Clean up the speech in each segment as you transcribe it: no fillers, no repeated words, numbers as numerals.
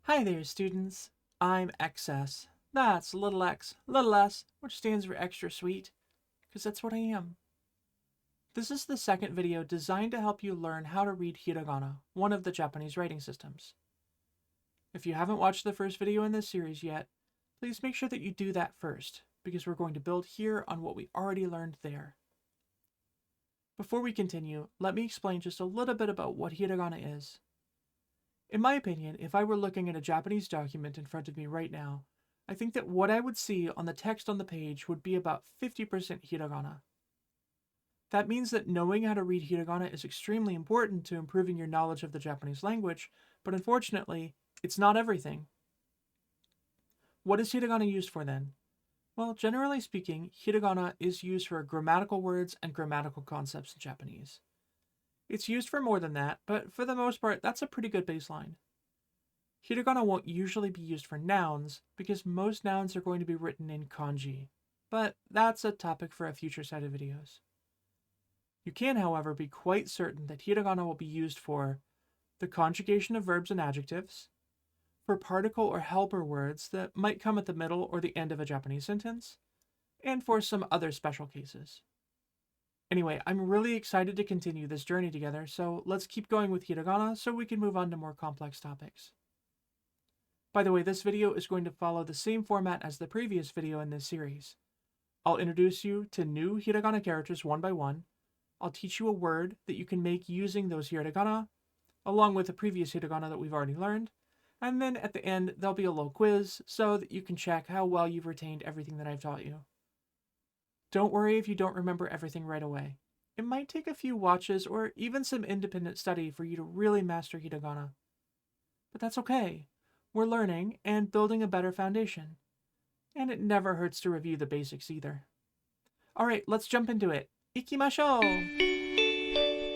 Hi there, students. I'm XS. That's little x, little s, which stands for extra sweet, because that's what I am. This is the second video designed to help you learn how to read Hiragana, one of the Japanese writing systems. If you haven't watched the first video in this series yet, please make sure that you do that first, because we're going to build here on what we already learned there. Before we continue, let me explain just a little bit about what Hiragana is. In my opinion, if I were looking at a Japanese document in front of me right now, I think that what I would see on the text on the page would be about 50% Hiragana. That means that knowing how to read Hiragana is extremely important to improving your knowledge of the Japanese language, but unfortunately, it's not everything. What is Hiragana used for then? Well, generally speaking, Hiragana is used for grammatical words and grammatical concepts in Japanese. It's used for more than that, but for the most part, that's a pretty good baseline. Hiragana won't usually be used for nouns because most nouns are going to be written in kanji, but that's a topic for a future set of videos. You can, however, be quite certain that Hiragana will be used for the conjugation of verbs and adjectives, for particle or helper words that might come at the middle or the end of a Japanese sentence, and for some other special cases. Anyway, I'm really excited to continue this journey together, so let's keep going with Hiragana so we can move on to more complex topics. By the way, this video is going to follow the same format as the previous video in this series. I'll introduce you to new Hiragana characters one by one. I'll teach you a word that you can make using those Hiragana, along with the previous Hiragana that we've already learned. And then at the end, there'll be a little quiz so that you can check how well you've retained everything that I've taught you. Don't worry if you don't remember everything right away. It might take a few watches or even some independent study for you to really master Hiragana. But that's okay. We're learning and building a better foundation. And it never hurts to review the basics either. Alright, let's jump into it. Ikimashou!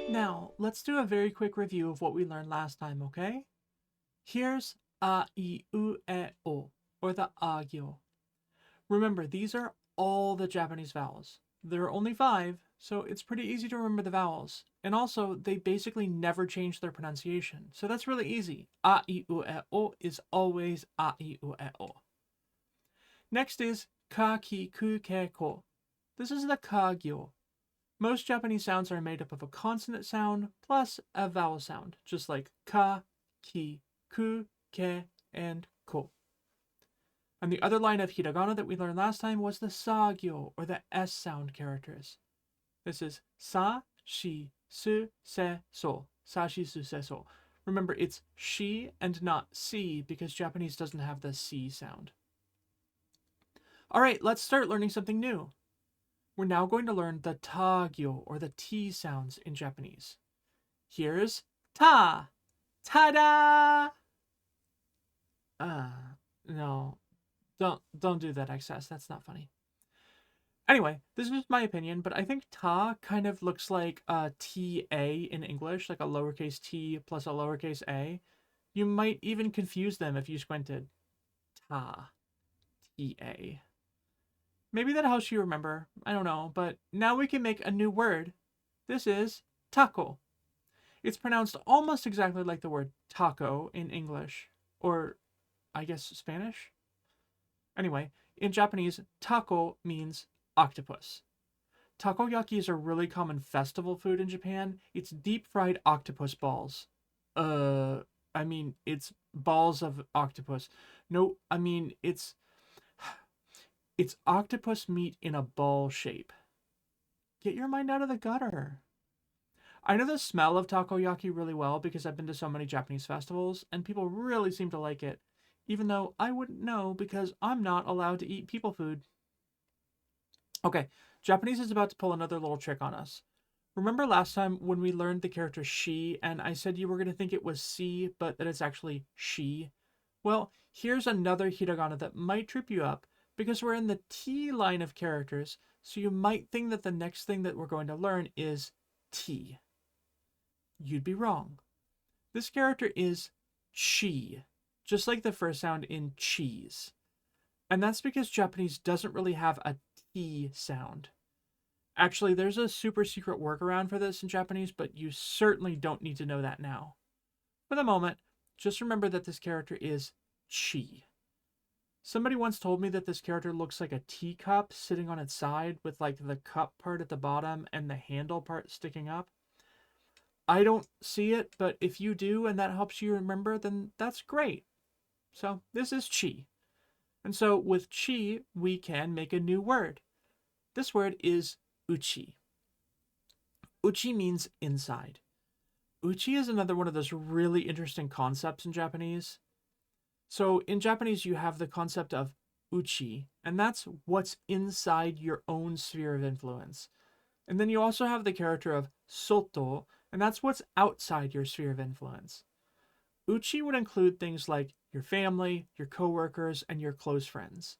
Now, let's do a very quick review of what we learned last time, okay? Here's a, I, u, e, o, or the ha-gyo. Remember, these are all the Japanese vowels. There are only 5, so it's pretty easy to remember the vowels. And also, they basically never change their pronunciation, so that's really easy. A, I, u, e, o is always a, I, u, e, o. Next is ka, ki, ku, ke, ko. This is the ka-gyo. Most Japanese sounds are made up of a consonant sound plus a vowel sound, just like ka, ki, ku, ke, and ko. And the other line of Hiragana that we learned last time was the sa-gyo, or the S sound characters. This is sa, shi, su, se, so. Sa, shi, su, se, so. Remember, it's shi and not si because Japanese doesn't have the si sound. Alright, let's start learning something new. We're now going to learn the ta-gyo, or the T sounds in Japanese. Here's ta. Ta-da! No. Don't do that, excess. That's not funny. Anyway, this is my opinion, but I think ta kind of looks like a ta in English, like a lowercase t plus a lowercase a. You might even confuse them if you squinted. Ta. T-a. Maybe that helps you remember. I don't know, but now we can make a new word. This is taco. It's pronounced almost exactly like the word taco in English, or I guess Spanish? Anyway, in Japanese, taco means octopus. Takoyaki is a really common festival food in Japan. It's deep-fried octopus balls. It's balls of octopus. No, it's octopus meat in a ball shape. Get your mind out of the gutter. I know the smell of takoyaki really well because I've been to so many Japanese festivals, and people really seem to like it, even though I wouldn't know because I'm not allowed to eat people food. Okay, Japanese is about to pull another little trick on us. Remember last time when we learned the character she, and I said you were going to think it was si, but that it's actually she? Well, here's another hiragana that might trip you up, because we're in the T line of characters, so you might think that the next thing that we're going to learn is T. You'd be wrong. This character is chi, just like the first sound in cheese. And that's because Japanese doesn't really have a T sound. Actually, there's a super secret workaround for this in Japanese, but you certainly don't need to know that now. For the moment, just remember that this character is chi. Somebody once told me that this character looks like a teacup sitting on its side with like the cup part at the bottom and the handle part sticking up. I don't see it, but if you do and that helps you remember, then that's great. So this is chi. And so with chi, we can make a new word. This word is uchi. Uchi means inside. Uchi is another one of those really interesting concepts in Japanese. So in Japanese, you have the concept of uchi, and that's what's inside your own sphere of influence. And then you also have the character of soto, and that's what's outside your sphere of influence. Uchi would include things like your family, your coworkers, and your close friends.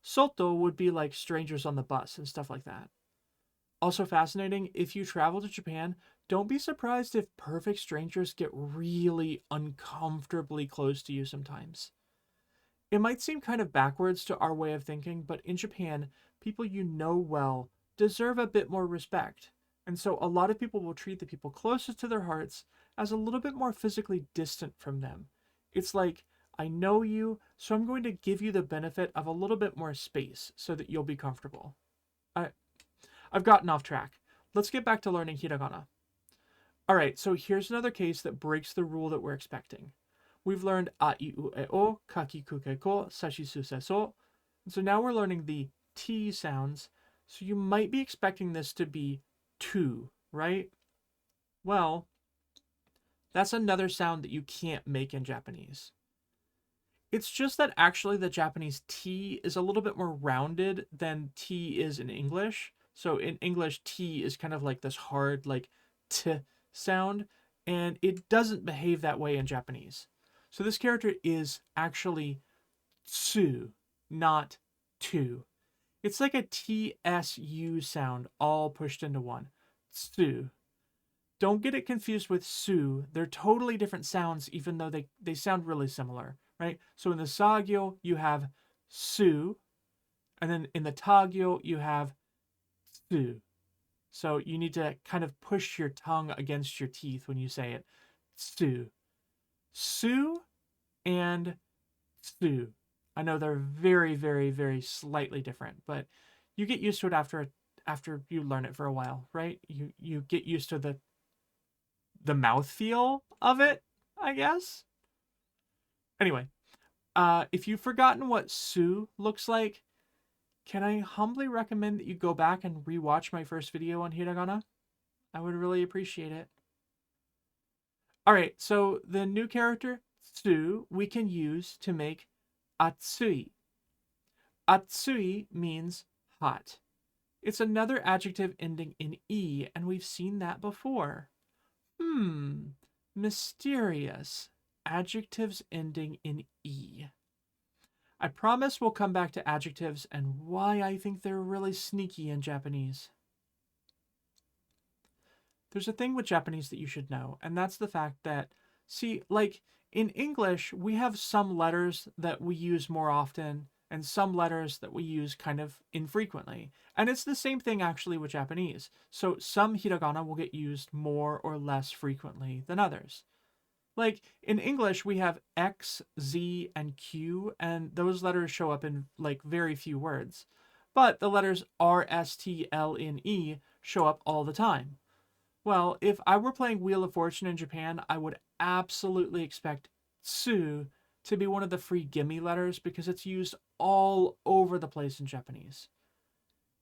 Soto would be like strangers on the bus and stuff like that. Also fascinating, if you travel to Japan, don't be surprised if perfect strangers get really uncomfortably close to you sometimes. It might seem kind of backwards to our way of thinking, but in Japan, people you know well deserve a bit more respect. And so a lot of people will treat the people closest to their hearts as a little bit more physically distant from them. It's like, I know you, so I'm going to give you the benefit of a little bit more space so that you'll be comfortable. I've gotten off track. Let's get back to learning hiragana. Alright, so here's another case that breaks the rule that we're expecting. We've learned a, I, u, e, o, kaki, kuke, ko, sashi, su, se, so. And so now we're learning the T sounds. So you might be expecting this to be tu, right? Well, that's another sound that you can't make in Japanese. It's just that actually the Japanese T is a little bit more rounded than T is in English. So in English, T is kind of like this hard, like T sound, and it doesn't behave that way in Japanese. So this character is actually tsu, not tu. It's like a TSU sound all pushed into one. Tsu. Don't get it confused with su. They're totally different sounds, even though they sound really similar, right? So in the ta-gyo, you have su, and then in the ta-gyo, you have tsu. So you need to kind of push your tongue against your teeth when you say it. Tsu. Su and tsu. I know they're very, very, very slightly different, but you get used to it after you learn it for a while, right? You get used to the mouthfeel of it, I guess. Anyway, if you've forgotten what su looks like, can I humbly recommend that you go back and rewatch my first video on hiragana? I would really appreciate it. Alright, so the new character, tsu, we can use to make atsui. Atsui means hot. It's another adjective ending in E, and we've seen that before. Mysterious. Adjectives ending in E. I promise we'll come back to adjectives and why I think they're really sneaky in Japanese. There's a thing with Japanese that you should know, and that's the fact that, see, like, in English, we have some letters that we use more often and some letters that we use kind of infrequently. And it's the same thing actually with Japanese. So some hiragana will get used more or less frequently than others. Like in English, we have X, Z, and Q, and those letters show up in like very few words. But the letters R, S, T, L, N, E show up all the time. Well, if I were playing Wheel of Fortune in Japan, I would absolutely expect tsu to be one of the free gimme letters because it's used all over the place in Japanese.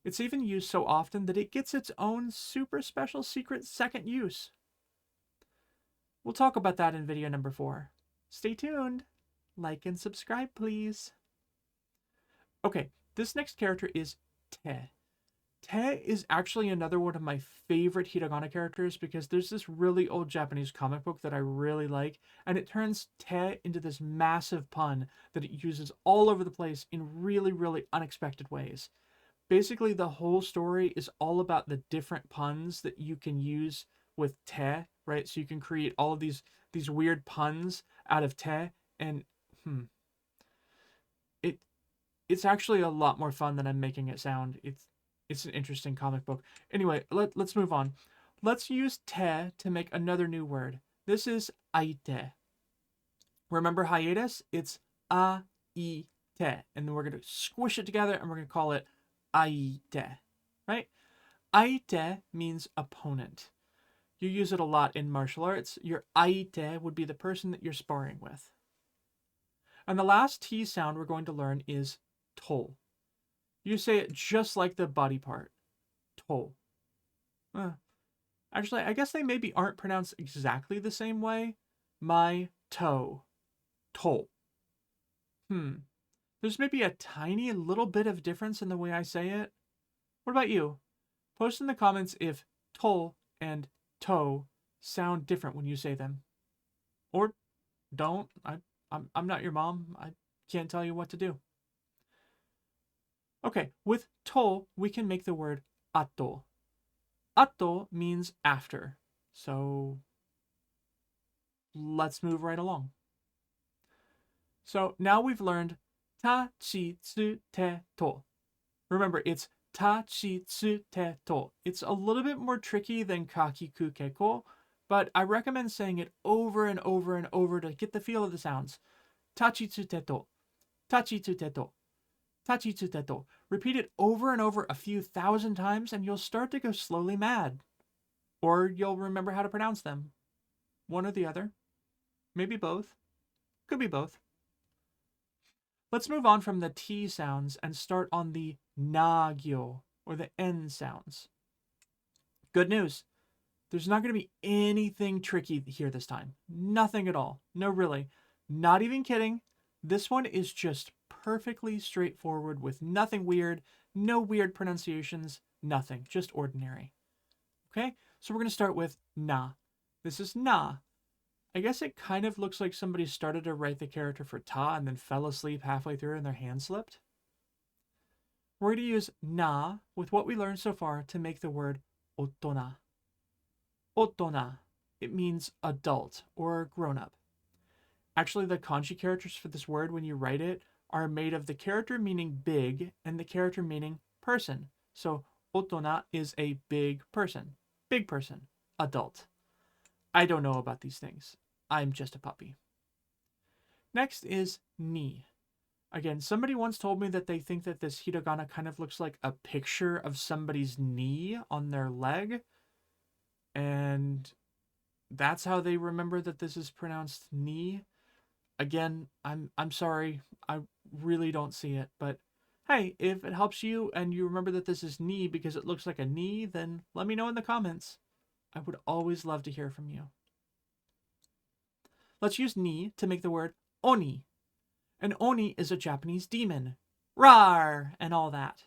It's even used so often that it gets its own super special secret second use. We'll talk about that in video number 4. Stay tuned. Like and subscribe, please. Okay, this next character is Te. Te is actually another one of my favorite hiragana characters because there's this really old Japanese comic book that I really like, and it turns Te into this massive pun that it uses all over the place in really, really unexpected ways. Basically, the whole story is all about the different puns that you can use with Te, right? So you can create all of these weird puns out of Te, and it's actually a lot more fun than I'm making it sound. It's an interesting comic book. Anyway, let's move on. Let's use te to make another new word. This is aite. Remember hiatus? It's aite. And then we're going to squish it together and we're going to call it aite, right? Aite means opponent. You use it a lot in martial arts. Your aite would be the person that you're sparring with. And the last T sound we're going to learn is to. You say it just like the body part. To. Actually, I guess they maybe aren't pronounced exactly the same way. My toe. To. There's maybe a tiny little bit of difference in the way I say it. What about you? Post in the comments if to and toe sound different when you say them. Or don't. I'm not your mom. I can't tell you what to do. Okay, with to, we can make the word ato. Ato means after. So let's move right along. So now we've learned ta, chi, tsu, te, to. Remember, it's ta, chi, tsu, te, to. It's a little bit more tricky than kaki, ku, ke, ko, but I recommend saying it over and over and over to get the feel of the sounds. Ta, chi, tsu, te, to. Ta, chi, tsu, te, to. Ta, chi, tsu, te, to. Repeat it over and over a few thousand times and you'll start to go slowly mad. Or you'll remember how to pronounce them. One or the other. Maybe both. Could be both. Let's move on from the T sounds and start on the na-gyo, or the N sounds. Good news. There's not going to be anything tricky here this time. Nothing at all. No, really. Not even kidding. This one is just perfectly straightforward with nothing weird, no weird pronunciations, nothing. Just ordinary. Okay? So we're going to start with na. This is na. I guess it kind of looks like somebody started to write the character for ta and then fell asleep halfway through and their hand slipped. We're going to use na with what we learned so far to make the word otona. Otona. It means adult or grown up. Actually, the kanji characters for this word when you write it are made of the character meaning big and the character meaning person. So otona is a big person, adult. I don't know about these things. I'm just a puppy. Next is ni. Again, somebody once told me that they think that this hiragana kind of looks like a picture of somebody's knee on their leg. And that's how they remember that this is pronounced ni. Again, I'm sorry. I really don't see it. But hey, if it helps you and you remember that this is ni because it looks like a knee, then let me know in the comments. I would always love to hear from you. Let's use ni to make the word oni. And oni is a Japanese demon. Rar! And all that.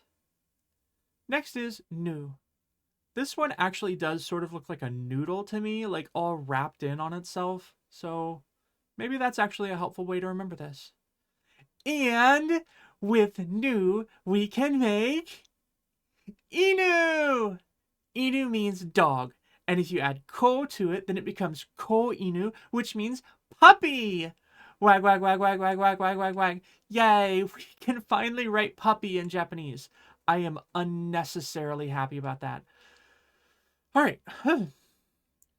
Next is nu. This one actually does sort of look like a noodle to me, like all wrapped in on itself. So maybe that's actually a helpful way to remember this. And with nu, we can make inu. Inu means dog. And if you add ko to it, then it becomes ko inu, which means puppy. Wag, wag, wag, wag, wag, wag, wag, wag, wag. Yay, we can finally write puppy in Japanese. I am unnecessarily happy about that. All right.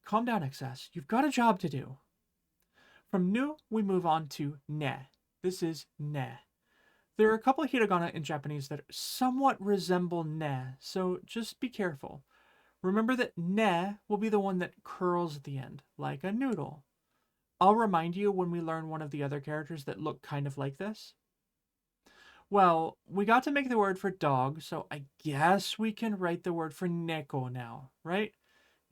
Calm down, XS. You've got a job to do. From nu, we move on to ne. This is ne. There are a couple of hiragana in Japanese that somewhat resemble ne, so just be careful. Remember that ne will be the one that curls at the end, like a noodle. I'll remind you when we learn one of the other characters that look kind of like this. Well, we got to make the word for dog, so I guess we can write the word for neko now, right?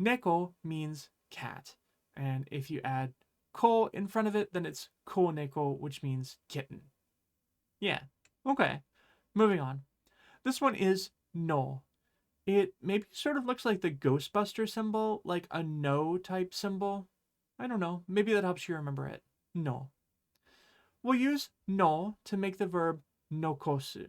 Neko means cat, and if you add ko in front of it, then it's ko neko, which means kitten. Yeah, okay. Moving on. This one is no. It maybe sort of looks like the Ghostbuster symbol, like a no type symbol. I don't know. Maybe that helps you remember it. No. We'll use no to make the verb nokosu.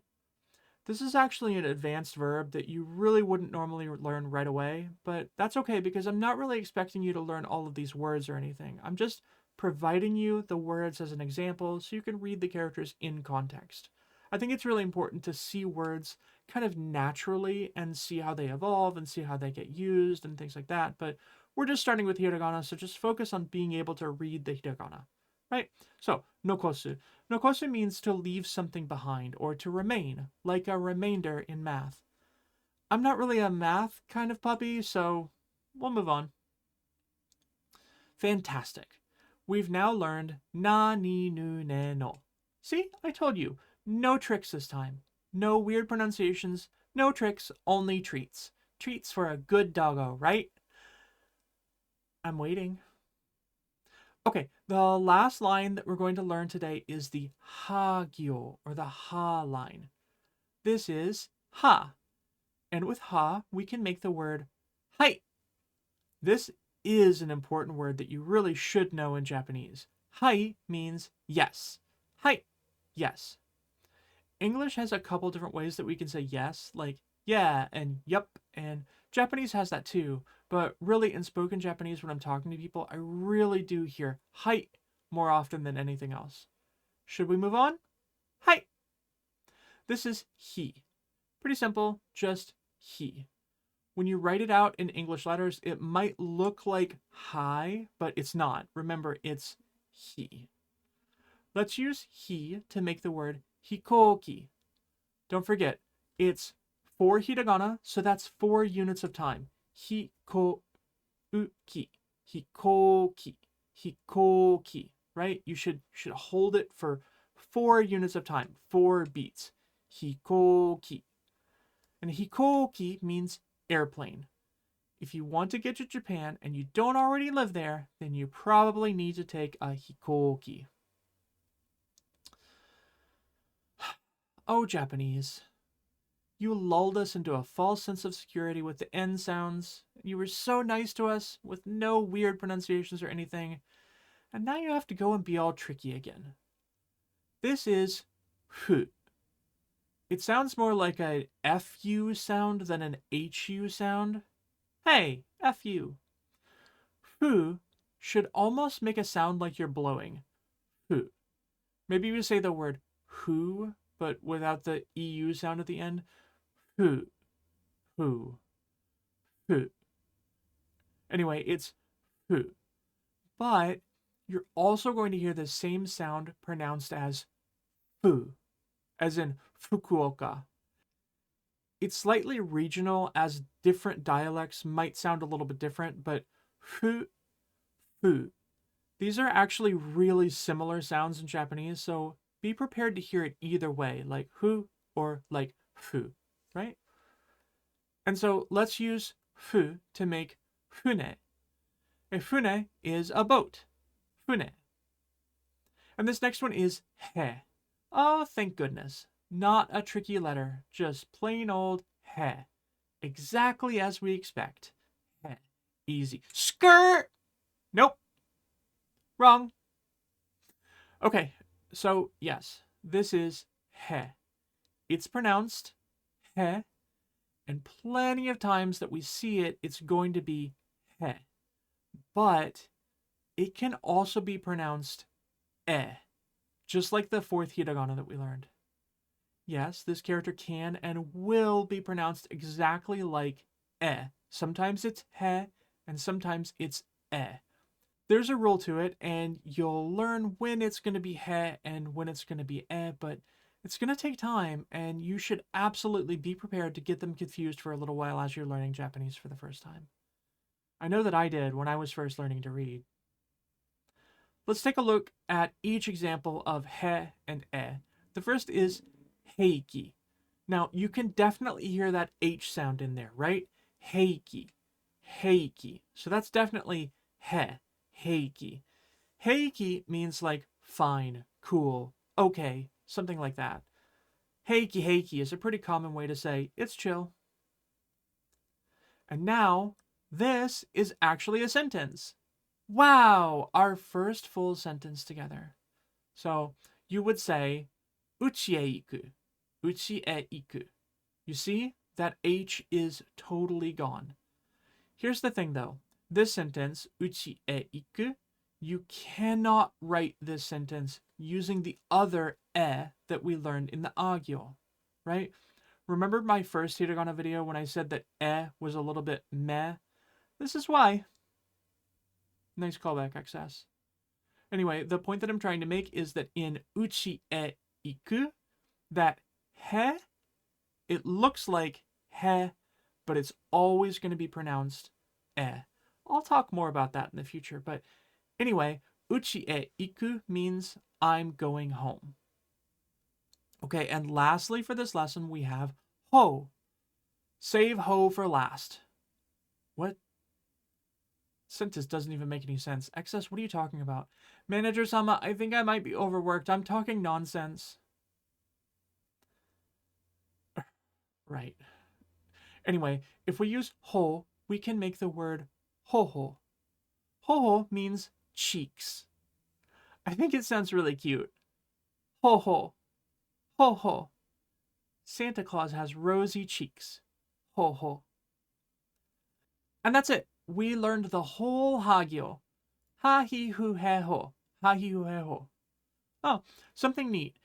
This is actually an advanced verb that you really wouldn't normally learn right away, but that's okay because I'm not really expecting you to learn all of these words or anything. I'm just providing you the words as an example so you can read the characters in context. I think it's really important to see words kind of naturally and see how they evolve and see how they get used and things like that, but we're just starting with hiragana, so just focus on being able to read the hiragana. right? So, nokosu. Nokosu means to leave something behind or to remain, like a remainder in math. I'm not really a math kind of puppy, so we'll move on. Fantastic. We've now learned na ni nu ne no. See, I told you, no tricks this time. No weird pronunciations, no tricks, only treats. Treats for a good doggo, right? I'm waiting. Okay, the last line that we're going to learn today is the ha-gyo, or the ha line. This is ha, and with ha, we can make the word hai. This is an important word that you really should know in Japanese. Hai means yes. Hai, yes. English has a couple different ways that we can say yes, like yeah and yup, and Japanese has that too. But really, in spoken Japanese, when I'm talking to people, I really do hear hai more often than anything else. Should we move on? Hai. This is he. Pretty simple, just he. When you write it out in English letters, it might look like hi, but it's not. Remember, it's he. Let's use he to make the word hikoki. Don't forget, it's 4 hiragana, so that's 4 units of time. Hikoki, hikoki, hikoki, right? You should hold it for 4 units of time, 4 beats. Hikoki. And hikoki means airplane. If you want to get to Japan and you don't already live there, then you probably need to take a hikoki. Oh, Japanese. You lulled us into a false sense of security with the N sounds. You were so nice to us with no weird pronunciations or anything. And now you have to go and be all tricky again. This is fu. It sounds more like a FU sound than an HU sound. Hey, FU. Fu should almost make a sound like you're blowing. Fu. Maybe you say the word who, but without the EU sound at the end. Fu. Fu. Fu. Anyway, it's fu. But you're also going to hear the same sound pronounced as fu, as in Fukuoka. It's slightly regional, as different dialects might sound a little bit different, but fu, fu. These are actually really similar sounds in Japanese, so be prepared to hear it either way, like hu or like fu, right? And so let's use fu to make fune. A fune is a boat. Fune. And this next one is he. Oh, thank goodness. Not a tricky letter, just plain old he. Exactly as we expect. He. Easy. Skirt! Nope. Wrong. Okay, so yes, this is he. It's pronounced he, and plenty of times that we see it, it's going to be he. But it can also be pronounced just like the 4th hiragana that we learned. Yes, this character can and will be pronounced exactly like Sometimes it's he, and sometimes it's There's a rule to it, and you'll learn when it's going to be he and when it's going to be but it's going to take time, and you should absolutely be prepared to get them confused for a little while as you're learning Japanese for the first time. I know that I did when I was first learning to read. Let's take a look at each example of he and The first is heiki. Now, you can definitely hear that H sound in there, right? Heiki. Heiki. So that's definitely he. Heiki. Heiki means like fine, cool, okay, something like that. Heiki heiki is a pretty common way to say it's chill. And now, this is actually a sentence. Wow, our first full sentence together. So you would say, uchi e iku. Uchi e iku. You see, that H is totally gone. Here's the thing though. This sentence, uchi e iku, you cannot write this sentence using the other that we learned in the ha-gyo, right? Remember my first hiragana video when I said that was a little bit meh? This is why. Nice callback, XS. Anyway, the point that I'm trying to make is that in uchi e iku, that he, it looks like he, but it's always going to be pronounced e. I'll talk more about that in the future, but anyway, uchi e iku means I'm going home. Okay, and lastly for this lesson, we have ho. Save ho for last. What? Sentence doesn't even make any sense. Excess, what are you talking about? Manager-sama, I think I might be overworked. I'm talking nonsense. Right. Anyway, if we use ho, we can make the word ho-ho. Ho-ho means cheeks. I think it sounds really cute. Ho-ho. Ho-ho. Santa Claus has rosy cheeks. Ho-ho. And that's it. We learned the whole ha-gyo. Ha-hi-hu-he-ho. Ha-hi-hu-he-ho. Oh, something neat.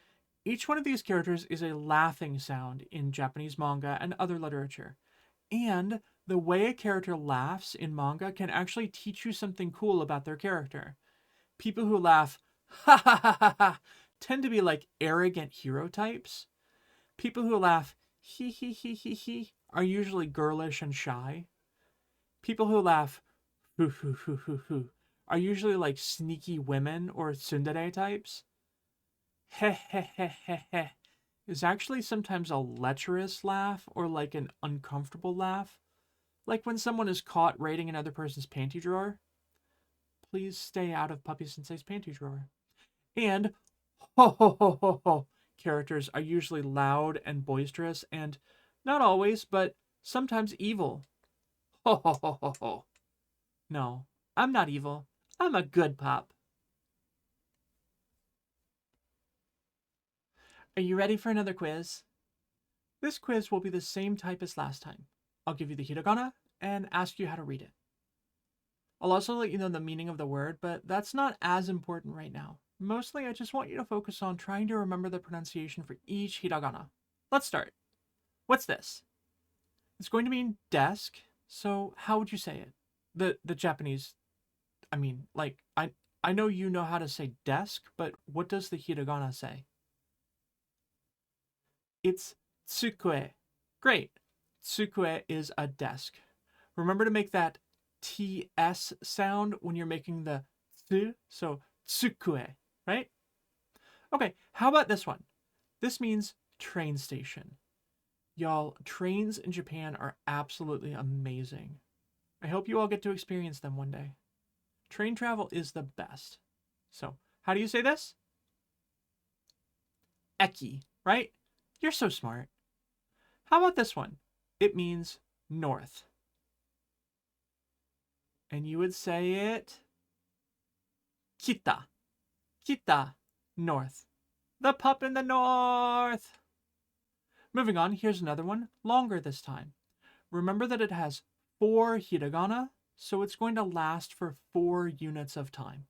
Each one of these characters is a laughing sound in Japanese manga and other literature. And the way a character laughs in manga can actually teach you something cool about their character. People who laugh, ha ha ha ha ha, tend to be like arrogant hero types. People who laugh, he he he he he, are usually girlish and shy. People who laugh, hoo hoo hoo hoo hoo, are usually like sneaky women or tsundere types. Heh heh heh heh heh is actually sometimes a lecherous laugh or like an uncomfortable laugh. Like when someone is caught raiding another person's panty drawer. Please stay out of Puppy-Sensei's panty drawer. And ho ho ho ho ho characters are usually loud and boisterous and not always, but sometimes evil. Ho ho ho ho ho. No, I'm not evil. I'm a good pup. Are you ready for another quiz? This quiz will be the same type as last time. I'll give you the hiragana and ask you how to read it. I'll also let you know the meaning of the word, but that's not as important right now. Mostly, I just want you to focus on trying to remember the pronunciation for each hiragana. Let's start. What's this? It's going to mean desk, so how would you say it? The Japanese, I know you know how to say desk, but what does the hiragana say? It's tsukue. Great. Tsukue is a desk. Remember to make that TS sound when you're making the tsu, so tsukue, right? Okay, how about this one? This means train station. Y'all, trains in Japan are absolutely amazing. I hope you all get to experience them one day. Train travel is the best. So, how do you say this? Eki, right? You're so smart. How about this one? It means north. And you would say it kita. Kita, north. The pup in the north. Moving on, here's another one, longer this time. Remember that it has 4 hiragana, so it's going to last for 4 units of time.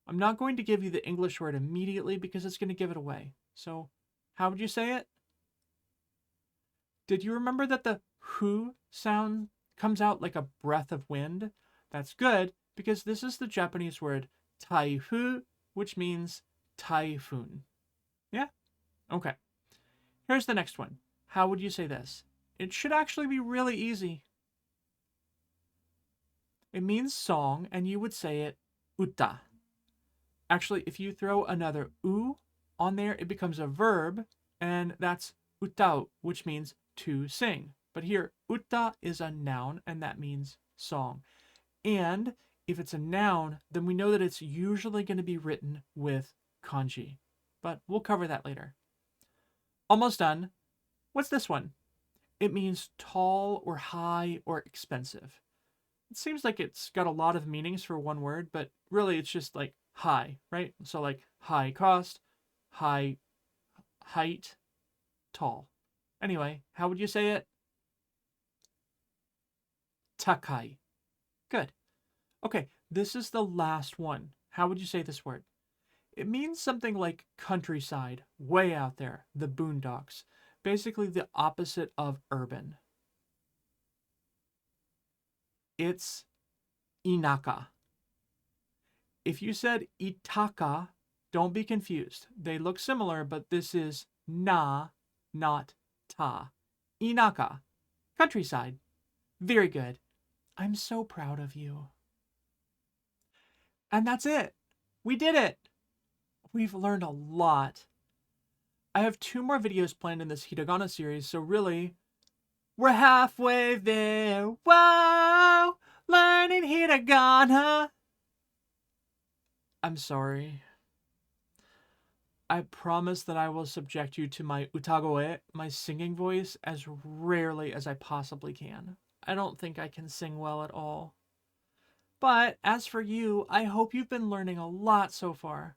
I'm not going to give you the English word immediately because it's going to give it away. So, how would you say it? Did you remember that the hu sound comes out like a breath of wind? That's good because this is the Japanese word taifu, which means typhoon. Yeah? Okay. Here's the next one. How would you say this? It should actually be really easy. It means song, and you would say it uta. Actually, if you throw another u on there, it becomes a verb, and that's utau, which means to sing. But here, uta is a noun, and that means song. And if it's a noun, then we know that it's usually going to be written with kanji. But we'll cover that later. Almost done. What's this one? It means tall or high or expensive. It seems like it's got a lot of meanings for one word, but really it's just like high, right? So like high cost, high height, tall. Anyway, how would you say it? Takai. Good. Okay, this is the last one. How would you say this word? It means something like countryside, way out there, the boondocks. Basically the opposite of urban. It's inaka. If you said itaka, don't be confused. They look similar, but this is na, not ta. Inaka, countryside. Very good. I'm so proud of you. And that's it. We did it. We've learned a lot. I have 2 more videos planned in this Hiragana series, so really, we're halfway there. Wow! Learning Hiragana. I'm sorry. I promise that I will subject you to my utagoe, my singing voice, as rarely as I possibly can. I don't think I can sing well at all. But as for you, I hope you've been learning a lot so far.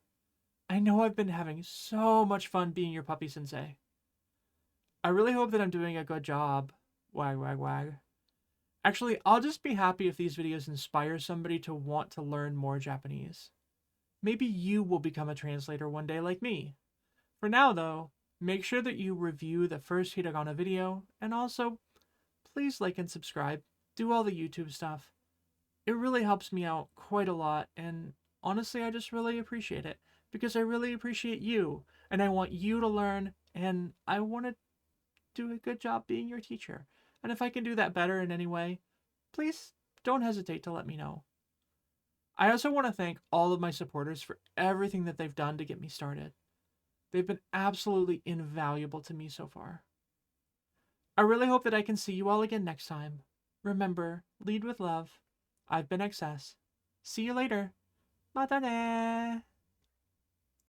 I know I've been having so much fun being your Puppy-Sensei. I really hope that I'm doing a good job. Wag, wag, wag. Actually, I'll just be happy if these videos inspire somebody to want to learn more Japanese. Maybe you will become a translator one day like me. For now, though, make sure that you review the first Hiragana video, and also, please like and subscribe. Do all the YouTube stuff. It really helps me out quite a lot, and honestly, I just really appreciate it, because I really appreciate you, and I want you to learn, and I want to do a good job being your teacher. And if I can do that better in any way, please don't hesitate to let me know. I also want to thank all of my supporters for everything that they've done to get me started. They've been absolutely invaluable to me so far. I really hope that I can see you all again next time. Remember, lead with love. I've been XS. See you later. Mata ne!